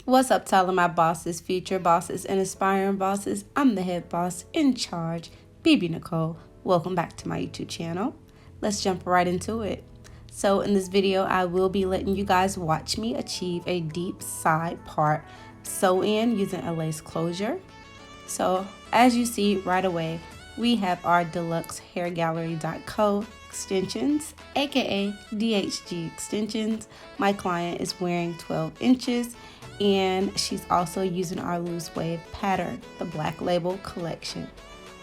What's up to all of my bosses, future bosses, and aspiring bosses? I'm the head boss in charge, BB Nicole. Welcome back to my YouTube channel. Let's jump right into it. So in this video, I will be letting you guys watch me achieve a deep side part sew-in using a lace closure. So as you see right away, we have our deluxe hairgallery.co extensions, aka DHG extensions. My client is wearing 12 inches and she's also using our loose wave pattern, the Black Label collection.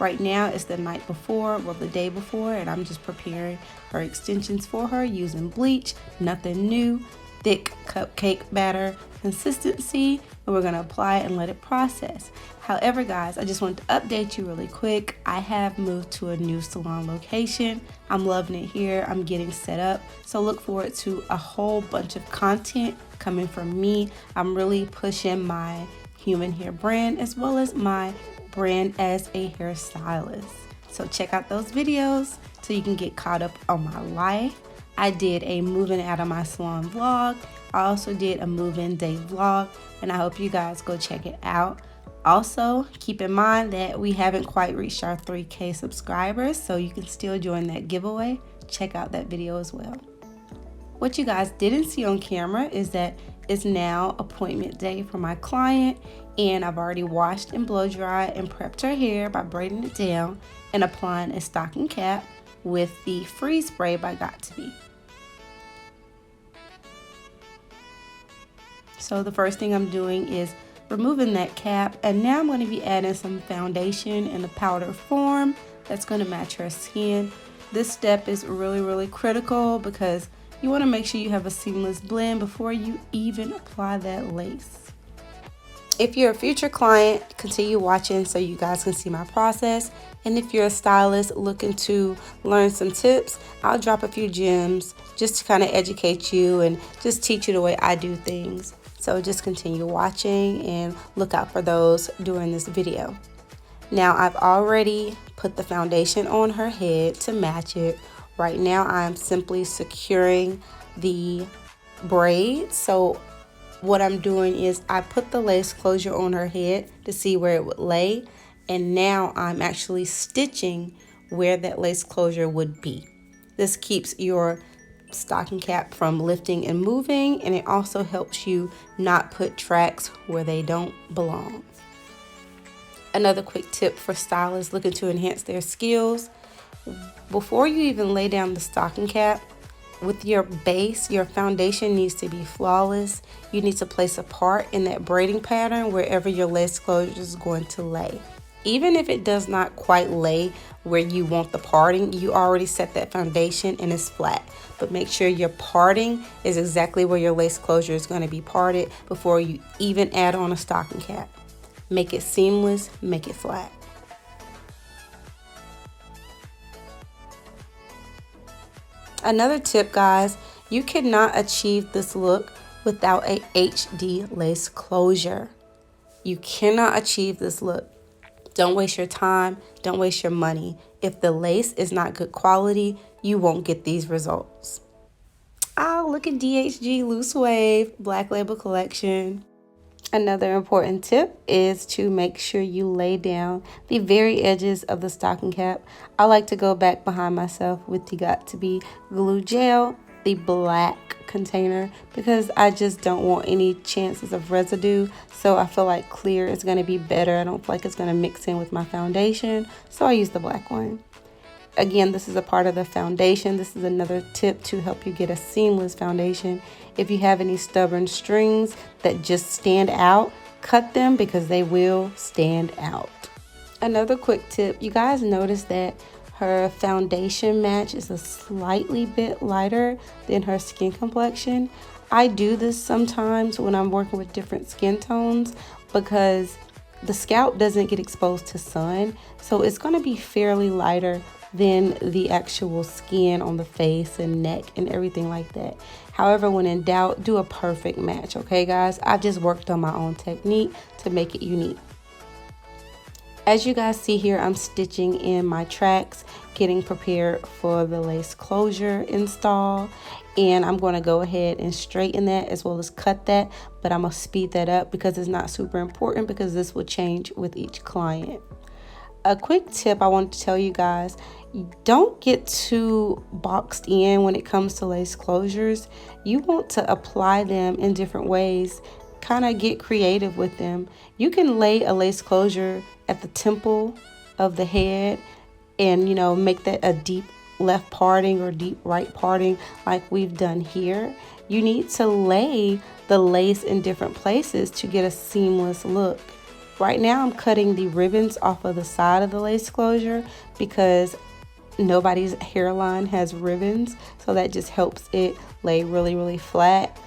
Right now it's the night before, well the day before, and I'm just preparing her extensions for her using bleach, nothing new, thick cupcake batter consistency, and we're going to apply it and let it process. However, guys, I just want to update you really quick. I have moved to a new salon location. I'm loving it here. I'm getting set up. So look forward to a whole bunch of content coming from me. I'm really pushing my human hair brand as well as my brand as a hairstylist. So check out those videos so you can get caught up on my life. I did a moving out of my salon vlog. I also did a move-in day vlog, and I hope you guys go check it out. Also, keep in mind that we haven't quite reached our 3K subscribers, so you can still join that giveaway. Check out that video as well. What you guys didn't see on camera is that it's now appointment day for my client, and I've already washed and blow dried and prepped her hair by braiding it down and applying a stocking cap with the freeze spray by Got To Be. So the first thing I'm doing is removing that cap, and now I'm going to be adding some foundation in a powder form that's going to match her skin. This step is really critical because you want to make sure you have a seamless blend before you even apply that lace. If you're a future client, continue watching so you guys can see my process. And if you're a stylist looking to learn some tips, I'll drop a few gems just to kind of educate you and just teach you the way I do things. So just continue watching and look out for those during this video. Now I've already put the foundation on her head to match it. Right now I'm simply securing the braids. So what I'm doing is I put the lace closure on her head to see where it would lay, and now I'm actually stitching where that lace closure would be. This keeps your stocking cap from lifting and moving, and it also helps you not put tracks where they don't belong. Another quick tip for stylists looking to enhance their skills: before you even lay down the stocking cap, with your base, your foundation needs to be flawless. You need to place a part in that braiding pattern wherever your lace closure is going to lay. Even if it does not quite lay where you want the parting, you already set that foundation and it's flat. But make sure your parting is exactly where your lace closure is going to be parted before you even add on a stocking cap. Make it seamless, make it flat. Another tip, guys, you cannot achieve this look without a HD lace closure. You cannot achieve this look. Don't waste your time, don't waste your money. If the lace is not good quality, you won't get these results. Oh, look at DHG Loose Wave Black Label collection. Another important tip is to make sure you lay down the very edges of the stocking cap. I like to go back behind myself with the Got To Be glue gel, the black container, because I just don't want any chances of residue. So I feel like clear is going to be better. I don't feel like it's going to mix in with my foundation, so I use the black one. Again, this is a part of the foundation. This is another tip to help you get a seamless foundation. If you have any stubborn strings that just stand out, cut them because they will stand out. Another quick tip, you guys notice that her foundation match is a slightly bit lighter than her skin complexion. I do this sometimes when I'm working with different skin tones because the scalp doesn't get exposed to sun, so it's going to be fairly lighter than the actual skin on the face and neck and everything like that. However, when in doubt, do a perfect match, okay guys? I've just worked on my own technique to make it unique. As you guys see here, I'm stitching in my tracks, getting prepared for the lace closure install, and I'm going to go ahead and straighten that as well as cut that, but I'm going to speed that up because it's not super important because this will change with each client. A quick tip I want to tell you guys, don't get too boxed in when it comes to lace closures. You want to apply them in different ways, kind of get creative with them. You can lay a lace closure at the temple of the head and, you know, make that a deep left parting or deep right parting like we've done here. You need to lay the lace in different places to get a seamless look. Right now I'm cutting the ribbons off of the side of the lace closure because nobody's hairline has ribbons, so that just helps it lay really, really flat.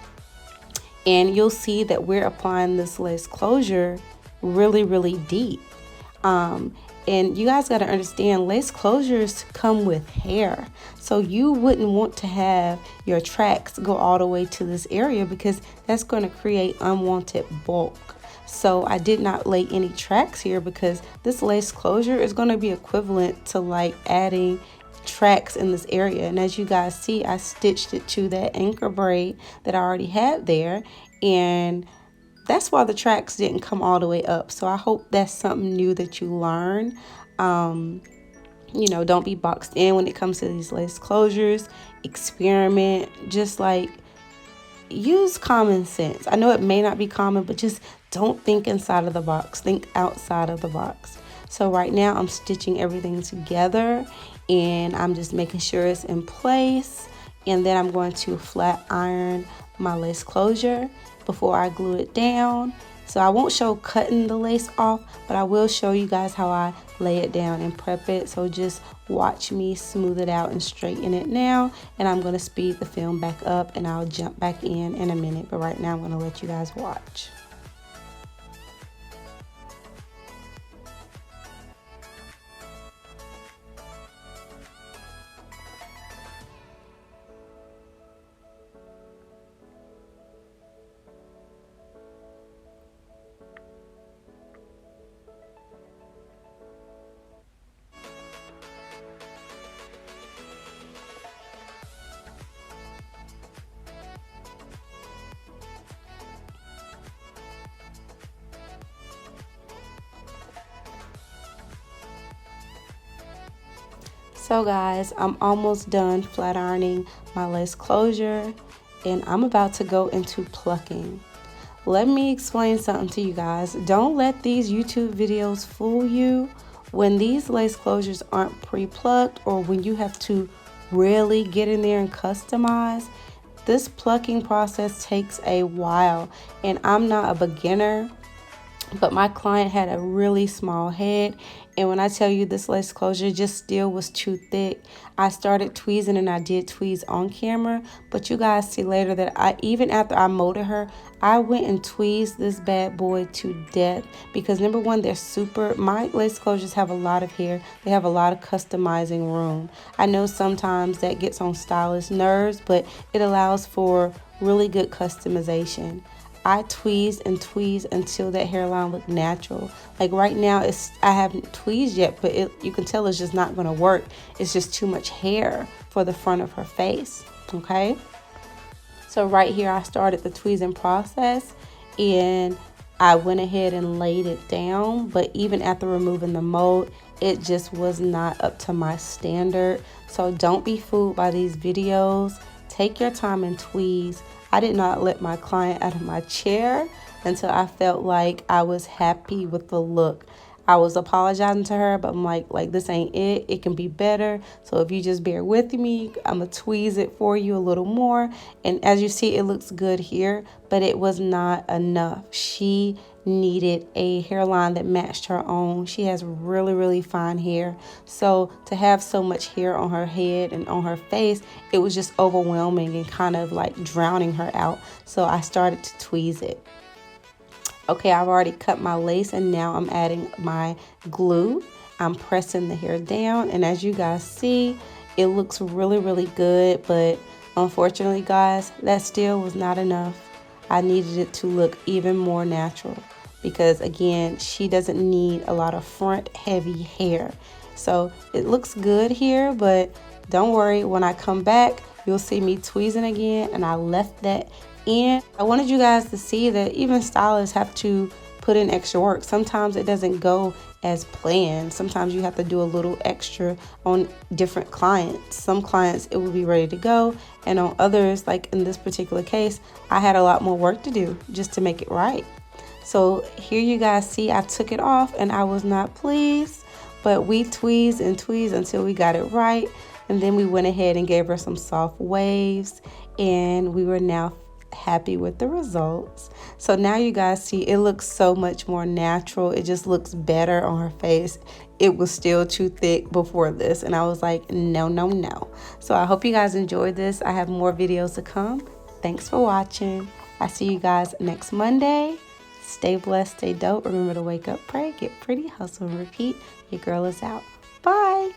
And you'll see that we're applying this lace closure really, really deep. And you guys got to understand, lace closures come with hair. So you wouldn't want to have your tracks go all the way to this area because that's going to create unwanted bulk. So I did not lay any tracks here because this lace closure is going to be equivalent to like adding tracks in this area. And as you guys see, I stitched it to that anchor braid that I already had there, and that's why the tracks didn't come all the way up. So I hope that's something new that you learn. You know, don't be boxed in when it comes to these lace closures. Experiment, just like use common sense. I know it may not be common, but just don't think inside of the box. Think outside of the box. So right now I'm stitching everything together and I'm just making sure it's in place. And then I'm going to flat iron my lace closure before I glue it down. So I won't show cutting the lace off, but I will show you guys how I lay it down and prep it. So just watch me smooth it out and straighten it now. And I'm going to speed the film back up and I'll jump back in a minute. But right now I'm going to let you guys watch. So guys, I'm almost done flat ironing my lace closure and I'm about to go into plucking. Let me explain something to you guys. Don't let these YouTube videos fool you. When these lace closures aren't pre-plucked or when you have to really get in there and customize, this plucking process takes a while. And I'm not a beginner, but my client had a really small head, and when I tell you this lace closure just still was too thick, I started tweezing, and I did tweeze on camera, but you guys see later that even after I molded her, I went and tweezed this bad boy to death because number one, my lace closures have a lot of hair. They have a lot of customizing room. I know sometimes that gets on stylists' nerves, but it allows for really good customization. I tweezed and tweezed until that hairline looked natural. Like right now, I haven't tweezed yet, but you can tell it's just not going to work. It's just too much hair for the front of her face, okay? So right here, I started the tweezing process, and I went ahead and laid it down, but even after removing the mold, it just was not up to my standard. So don't be fooled by these videos. Take your time and tweeze. I did not let my client out of my chair until I felt like I was happy with the look. I was apologizing to her, but I'm like this ain't it. It can be better. So if you just bear with me, I'm going to tweeze it for you a little more. And as you see, it looks good here, but it was not enough. She needed a hairline that matched her own. She has really, really fine hair. So to have so much hair on her head and on her face, it was just overwhelming and kind of like drowning her out. So I started to tweeze it. Okay, I've already cut my lace and now I'm adding my glue. I'm pressing the hair down, and as you guys see, it looks really, really good, but unfortunately, guys, that still was not enough. I needed it to look even more natural because, again, she doesn't need a lot of front heavy hair. So it looks good here, but don't worry, when I come back, you'll see me tweezing again, and I left that in. I wanted you guys to see that even stylists have to put in extra work. Sometimes it doesn't go as planned. Sometimes you have to do a little extra on different clients. Some clients it will be ready to go, and on others, like in this particular case, I had a lot more work to do just to make it right. So here you guys see I took it off and I was not pleased, but we tweezed and tweezed until we got it right. And then we went ahead and gave her some soft waves, and we were now happy with the results. So now you guys see it looks so much more natural. It just looks better on her face. It was still too thick before this, and I was like, no, no, no. So I hope you guys enjoyed this. I have more videos to come. Thanks for watching. I see you guys next Monday. Stay blessed, stay dope. Remember to wake up, pray, get pretty, hustle, and repeat. Your girl is out. Bye.